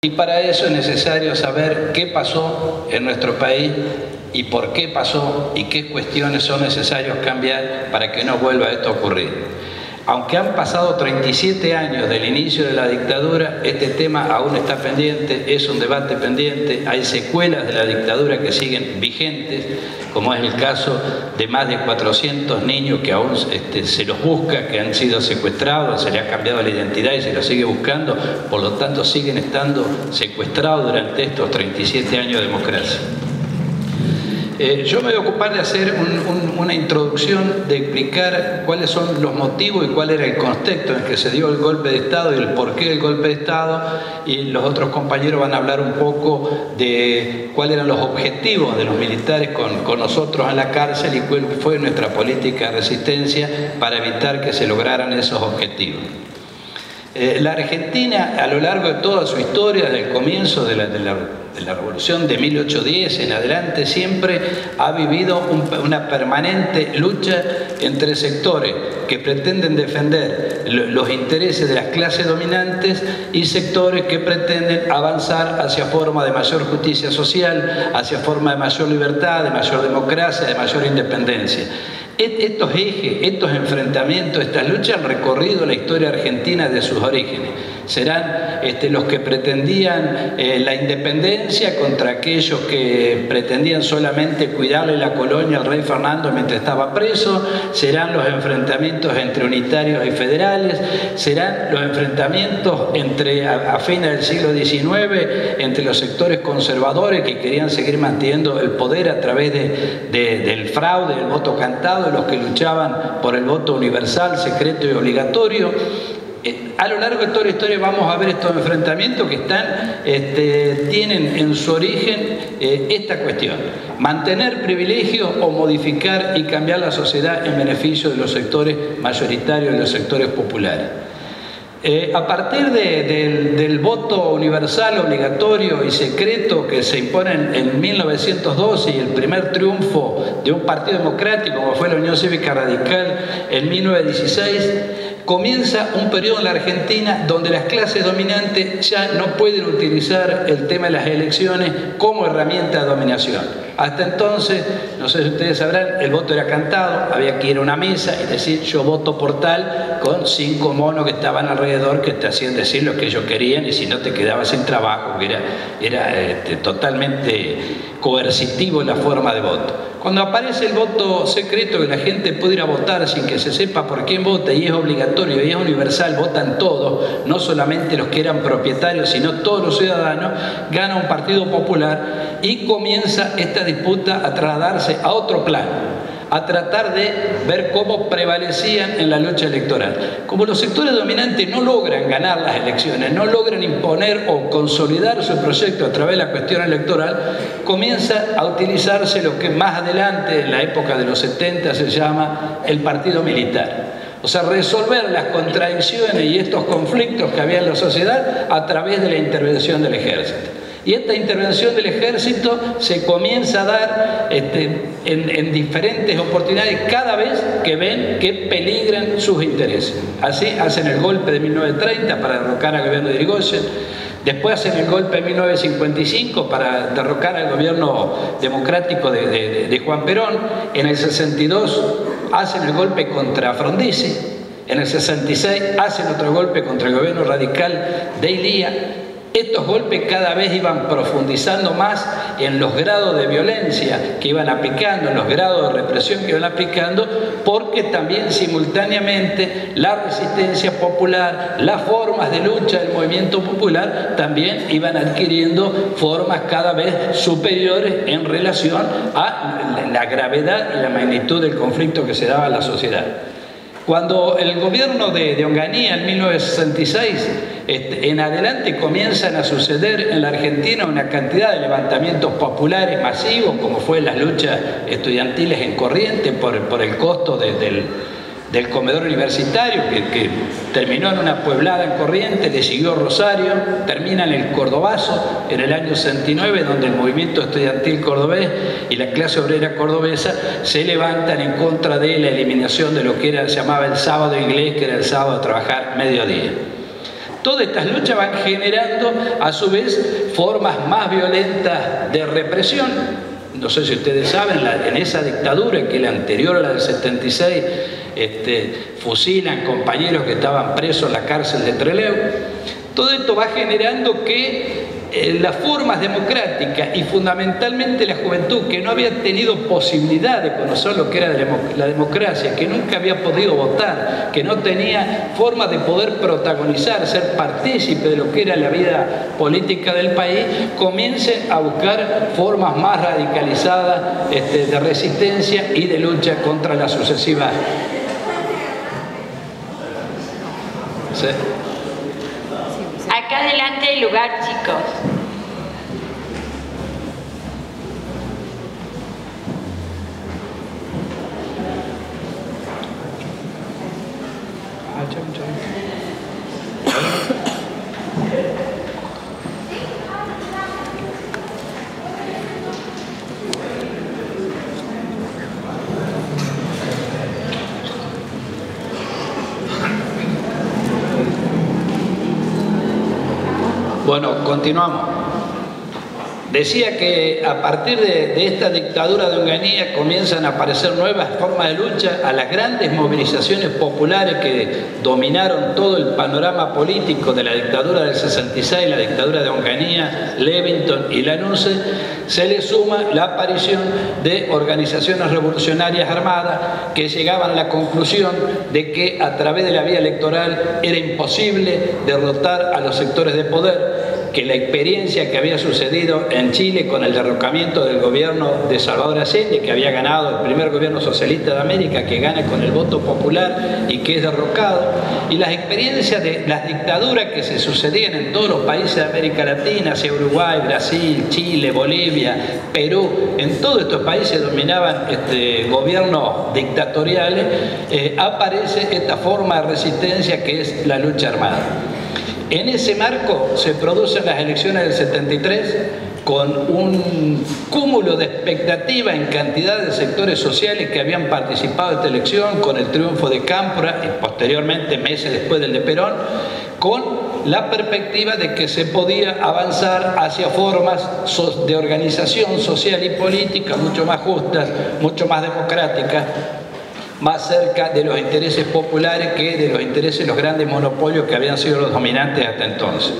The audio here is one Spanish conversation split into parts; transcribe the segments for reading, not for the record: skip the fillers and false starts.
Y para eso es necesario saber qué pasó en nuestro país y por qué pasó y qué cuestiones son necesarios cambiar para que no vuelva esto a ocurrir. Aunque han pasado 37 años del inicio de la dictadura, este tema aún está pendiente, es un debate pendiente, hay secuelas de la dictadura que siguen vigentes, como es el caso de más de 400 niños que aún se los busca, que han sido secuestrados, se les ha cambiado la identidad y se los sigue buscando, por lo tanto siguen estando secuestrados durante estos 37 años de democracia. Yo me voy a ocupar de hacer una introducción, de explicar cuáles son los motivos y cuál era el contexto en que se dio el golpe de Estado y el porqué del golpe de Estado, y los otros compañeros van a hablar un poco de cuáles eran los objetivos de los militares con nosotros en la cárcel y cuál fue nuestra política de resistencia para evitar que se lograran esos objetivos. La Argentina, a lo largo de toda su historia, desde el comienzo de la revolución de 1810 en adelante, siempre ha vivido una permanente lucha entre sectores que pretenden defender los intereses de las clases dominantes y sectores que pretenden avanzar hacia forma de mayor justicia social, hacia forma de mayor libertad, de mayor democracia, de mayor independencia. Estos ejes, estos enfrentamientos, estas luchas han recorrido la historia argentina de sus orígenes. Serán los que pretendían la independencia contra aquellos que pretendían solamente cuidarle la colonia al rey Fernando mientras estaba preso, serán los enfrentamientos entre unitarios y federales, serán los enfrentamientos a fines del siglo XIX entre los sectores conservadores que querían seguir manteniendo el poder a través del fraude, del voto cantado, los que luchaban por el voto universal, secreto y obligatorio. A lo largo de toda la historia vamos a ver estos enfrentamientos que tienen en su origen esta cuestión: mantener privilegios o modificar y cambiar la sociedad en beneficio de los sectores mayoritarios y los sectores populares. A partir del voto universal, obligatorio y secreto que se impone en 1912 y el primer triunfo de un partido democrático como fue la Unión Cívica Radical en 1916, comienza un periodo en la Argentina donde las clases dominantes ya no pueden utilizar el tema de las elecciones como herramienta de dominación. Hasta entonces, no sé si ustedes sabrán, el voto era cantado, había que ir a una mesa y decir yo voto por tal, con 5 monos que estaban alrededor que te hacían decir lo que ellos querían, y si no te quedabas sin trabajo, que era totalmente coercitivo la forma de voto. Cuando aparece el voto secreto, que la gente puede ir a votar sin que se sepa por quién vota, y es obligatorio y es universal, votan todos, no solamente los que eran propietarios, sino todos los ciudadanos, gana un partido popular y comienza esta disputa a trasladarse a otro plano, a tratar de ver cómo prevalecían en la lucha electoral. Como los sectores dominantes no logran ganar las elecciones, no logran imponer o consolidar su proyecto a través de la cuestión electoral, comienza a utilizarse lo que más adelante, en la época de los 70, se llama el partido militar. O sea, resolver las contradicciones y estos conflictos que había en la sociedad a través de la intervención del ejército. Y esta intervención del ejército se comienza a dar en diferentes oportunidades cada vez que ven que peligran sus intereses. Así hacen el golpe de 1930 para derrocar al gobierno de Irigoyen, después hacen el golpe de 1955 para derrocar al gobierno democrático de Juan Perón, en el 62 hacen el golpe contra Frondizi, en el 66 hacen otro golpe contra el gobierno radical de Ilía. Estos golpes cada vez iban profundizando más en los grados de violencia que iban aplicando, en los grados de represión que iban aplicando, porque también simultáneamente la resistencia popular, las formas de lucha del movimiento popular también iban adquiriendo formas cada vez superiores en relación a la gravedad y la magnitud del conflicto que se daba en la sociedad. Cuando el gobierno de Onganía en 1966 en adelante comienzan a suceder en la Argentina una cantidad de levantamientos populares masivos, como fue las luchas estudiantiles en Corrientes por el costo del comedor universitario, que terminó en una pueblada en Corrientes, le siguió Rosario, termina en el Cordobazo en el año 69, donde el movimiento estudiantil cordobés y la clase obrera cordobesa se levantan en contra de la eliminación de lo que se llamaba el sábado inglés, que era el sábado de trabajar mediodía. Todas estas luchas van generando, a su vez, formas más violentas de represión. No sé si ustedes saben, en esa dictadura, que la anterior a la del 76, fusilan compañeros que estaban presos en la cárcel de Trelew. Todo esto va generando que las formas democráticas y fundamentalmente la juventud, que no había tenido posibilidad de conocer lo que era la democracia, que nunca había podido votar, que no tenía forma de poder protagonizar, ser partícipe de lo que era la vida política del país, comiencen a buscar formas más radicalizadas de resistencia y de lucha contra las sucesivas. ¿Sí? Acá adelante hay lugar, chicos. Bueno, continuamos. Decía que a partir de esta dictadura de Onganía comienzan a aparecer nuevas formas de lucha a las grandes movilizaciones populares que dominaron todo el panorama político de la dictadura del 66, la dictadura de Onganía, Levington y Lanuse. Se le suma la aparición de organizaciones revolucionarias armadas que llegaban a la conclusión de que a través de la vía electoral era imposible derrotar a los sectores de poder, que la experiencia que había sucedido en Chile con el derrocamiento del gobierno de Salvador Allende, que había ganado el primer gobierno socialista de América, que gana con el voto popular y que es derrocado, y las experiencias de las dictaduras que se sucedían en todos los países de América Latina, hacia Uruguay, Brasil, Chile, Bolivia, Perú, en todos estos países dominaban gobiernos dictatoriales, aparece esta forma de resistencia que es la lucha armada. En ese marco se producen las elecciones del 73 con un cúmulo de expectativa en cantidad de sectores sociales que habían participado de esta elección, con el triunfo de Cámpora y posteriormente, meses después del de Perón, con la perspectiva de que se podía avanzar hacia formas de organización social y política mucho más justas, mucho más democráticas, más cerca de los intereses populares que de los intereses de los grandes monopolios que habían sido los dominantes hasta entonces.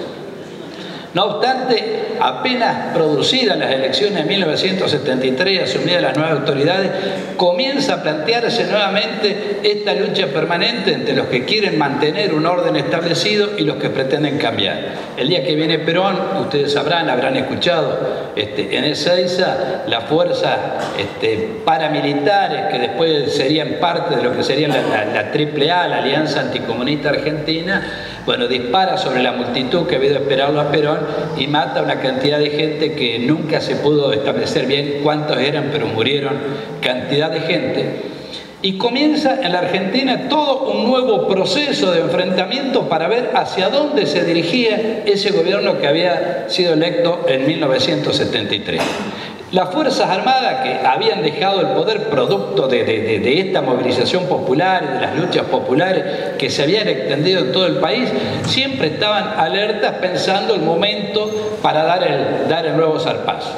No obstante, apenas producidas las elecciones de 1973, asumidas las nuevas autoridades, comienza a plantearse nuevamente esta lucha permanente entre los que quieren mantener un orden establecido y los que pretenden cambiar. El día que viene Perón, ustedes habrán escuchado en Ezeiza las fuerzas paramilitares que después serían parte de lo que sería la AAA, la Alianza Anticomunista Argentina, bueno, dispara sobre la multitud que había esperado a Perón y mata una cantidad de gente que nunca se pudo establecer bien cuántos eran, pero murieron cantidad de gente. Y comienza en la Argentina todo un nuevo proceso de enfrentamiento para ver hacia dónde se dirigía ese gobierno que había sido electo en 1973. Las Fuerzas Armadas, que habían dejado el poder producto de esta movilización popular y de las luchas populares que se habían extendido en todo el país, siempre estaban alertas pensando el momento para dar el nuevo zarpazo.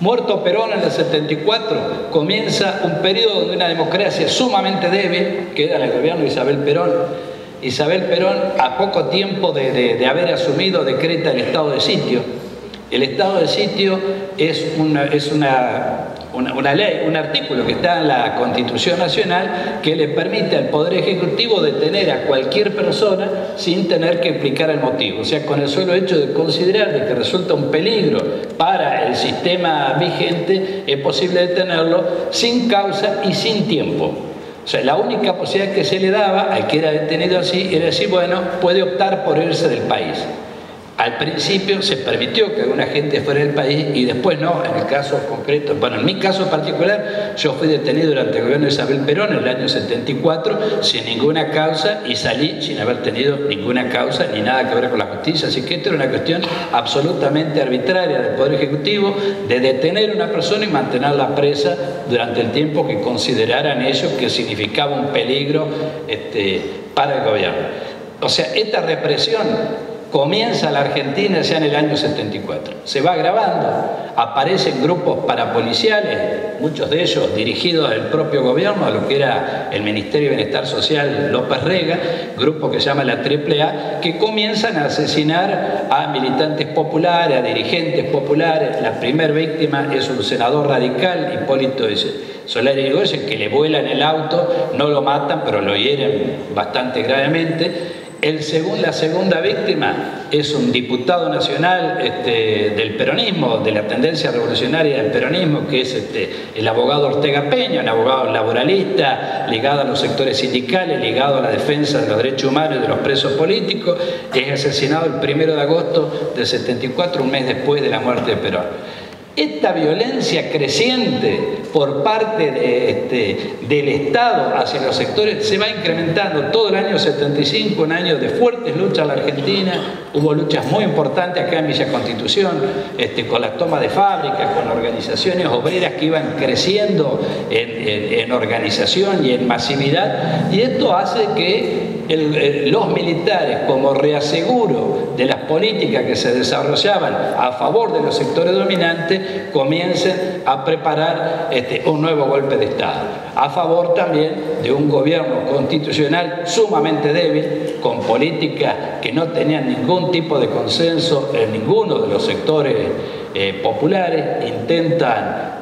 Muerto Perón en el 74, comienza un periodo de una democracia sumamente débil, que era el gobierno de Isabel Perón. Isabel Perón, a poco tiempo de haber asumido, decreta el estado de sitio. El estado de sitio es una ley, un artículo que está en la Constitución Nacional que le permite al Poder Ejecutivo detener a cualquier persona sin tener que explicar el motivo. O sea, con el solo hecho de considerar de que resulta un peligro para el sistema vigente, es posible detenerlo sin causa y sin tiempo. O sea, la única posibilidad que se le daba al que era detenido así era decir, bueno, puede optar por irse del país. Al principio se permitió que alguna gente fuera del país y después no, en el caso concreto, bueno, en mi caso particular, yo fui detenido durante el gobierno de Isabel Perón en el año 74 sin ninguna causa y salí sin haber tenido ninguna causa ni nada que ver con la justicia, así que esto era una cuestión absolutamente arbitraria del Poder Ejecutivo de detener a una persona y mantenerla presa durante el tiempo que consideraran ellos que significaba un peligro para el gobierno. O sea, esta represión comienza la Argentina ya en el año 74. Se va agravando, aparecen grupos parapoliciales, muchos de ellos dirigidos del propio gobierno, a lo que era el Ministerio de Bienestar Social López Rega, grupo que se llama la AAA, que comienzan a asesinar a militantes populares, a dirigentes populares. La primera víctima es un senador radical, Hipólito Solari Irigoyen, que le vuelan el auto, no lo matan, pero lo hieren bastante gravemente. La segunda víctima es un diputado nacional del peronismo, de la tendencia revolucionaria del peronismo, que es el abogado Ortega Peña, un abogado laboralista ligado a los sectores sindicales, ligado a la defensa de los derechos humanos y de los presos políticos. Es asesinado el 1 de agosto del 74, un mes después de la muerte de Perón. Esta violencia creciente por parte del Estado hacia los sectores se va incrementando todo el año 75, un año de fuertes luchas en la Argentina. Hubo luchas muy importantes acá en Villa Constitución, con la toma de fábricas, con organizaciones obreras que iban creciendo en organización y en masividad, y esto hace que los militares, como reaseguro de las políticas que se desarrollaban a favor de los sectores dominantes, comiencen a preparar un nuevo golpe de Estado, a favor también de un gobierno constitucional sumamente débil, con políticas que no tenían ningún tipo de consenso en ninguno de los sectores populares. Intentan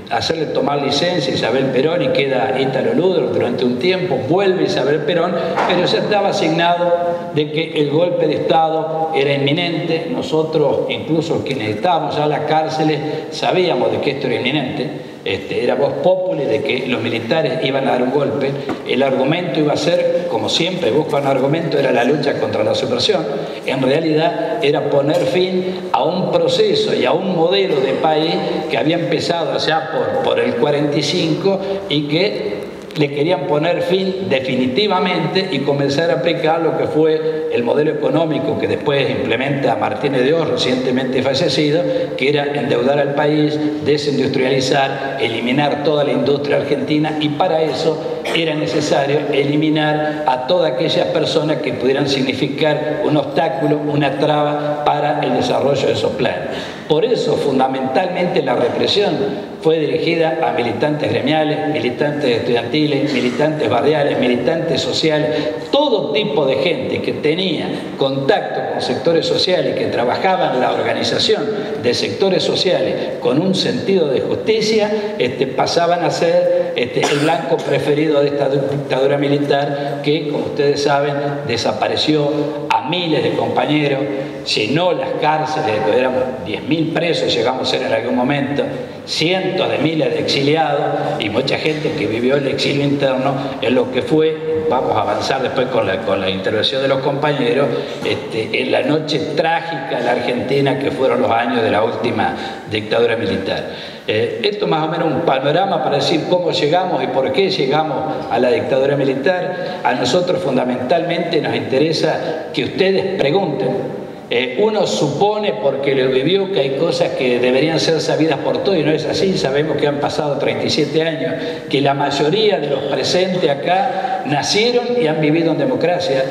hacerle tomar licencia a Isabel Perón y queda Ítalo Ludra durante un tiempo, vuelve Isabel Perón, pero ya estaba asignado de que el golpe de Estado era inminente. Nosotros, incluso quienes estábamos ya en las cárceles, sabíamos de que esto era inminente. Era voz populi de que los militares iban a dar un golpe. El argumento iba a ser, como siempre busca un argumento, era la lucha contra la subversión. En realidad era poner fin a un proceso y a un modelo de país que había empezado allá por el 45 y que le querían poner fin definitivamente y comenzar a aplicar lo que fue el modelo económico que después implementa Martínez de Oz, recientemente fallecido, que era endeudar al país, desindustrializar, eliminar toda la industria argentina, y para eso era necesario eliminar a todas aquellas personas que pudieran significar un obstáculo, una traba para el desarrollo de esos planes. Por eso, fundamentalmente, la represión fue dirigida a militantes gremiales, militantes estudiantiles, militantes barriales, militantes sociales, todo tipo de gente que tenía contacto con sectores sociales, que trabajaba en la organización de sectores sociales con un sentido de justicia, pasaban a ser el blanco preferido de esta dictadura militar que, como ustedes saben, desapareció a miles de compañeros, llenó las cárceles, éramos 10.000 presos, llegamos a ser en algún momento, cientos de miles de exiliados y mucha gente que vivió el exilio interno en lo que fue, vamos a avanzar después con la intervención de los compañeros, en la noche trágica de la Argentina que fueron los años de la última dictadura militar. Esto más o menos un panorama para decir cómo llegamos y por qué llegamos a la dictadura militar. A nosotros fundamentalmente nos interesa que ustedes pregunten. Uno supone, porque lo vivió, que hay cosas que deberían ser sabidas por todos y no es así. Sabemos que han pasado 37 años, que la mayoría de los presentes acá nacieron y han vivido en democracia.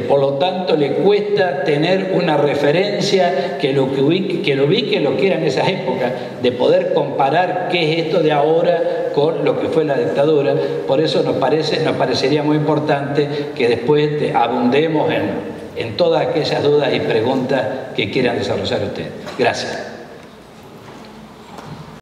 Por lo tanto, le cuesta tener una referencia que lo ubique lo que era en esas épocas, de poder comparar qué es esto de ahora con lo que fue la dictadura. Por eso nos parecería muy importante que después abundemos en todas aquellas dudas y preguntas que quieran desarrollar ustedes. Gracias.